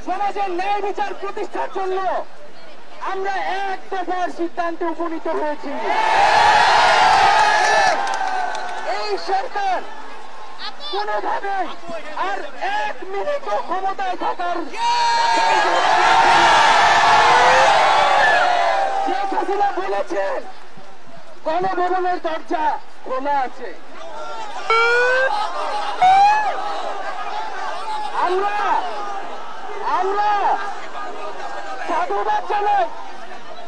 সমাজের ন্যায় বিচার প্রতিষ্ঠার জন্য আমরা এক দফার সিদ্ধান্তে উপনীত হয়েছি। এই সরকার কোনোভাবে আর 1 মিনিটও ক্ষমতায় থাকার শেখ হাসিনা বলেছেন গণভবনের দরজা খোলা আছে। আমরা সাধুবাদ জানাই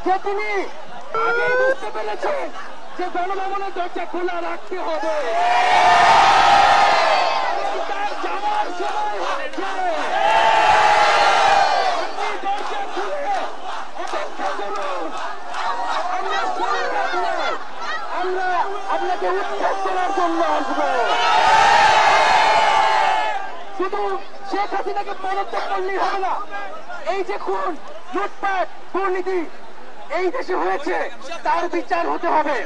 যে তিনি আগেই বুঝতে পেরেছেন যে গণভবনের দরজা খোলা রাখতে হবে। যাওয়ার সময় হচ্ছে, দরজা খুলে অপেক্ষা করুন। আমরা আপনাকে উৎখাত করার জন্য আসবো। শুধু শেখ হাসিনাকে পদত্যাগ করলেই হবে না, এই যে খুন, লুটপাট, দুর্নীতি এই দেশে হয়েছে তার বিচার হতে হবে।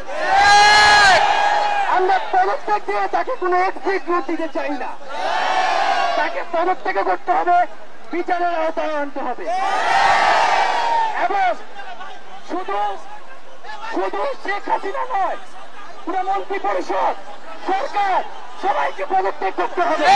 আমরা পদত্যাগ দিয়ে তাকে কোনো এক্সিট রুট দিতে চাই না, তাকে পদত্যাগ করতে হবে, বিচারের আওতায় আনতে হবে। এবং শুধু শেখ হাসিনা নয়, পুরো মন্ত্রী পরিষদ, সরকার সবাইকে পদত্যাগ করতে হবে।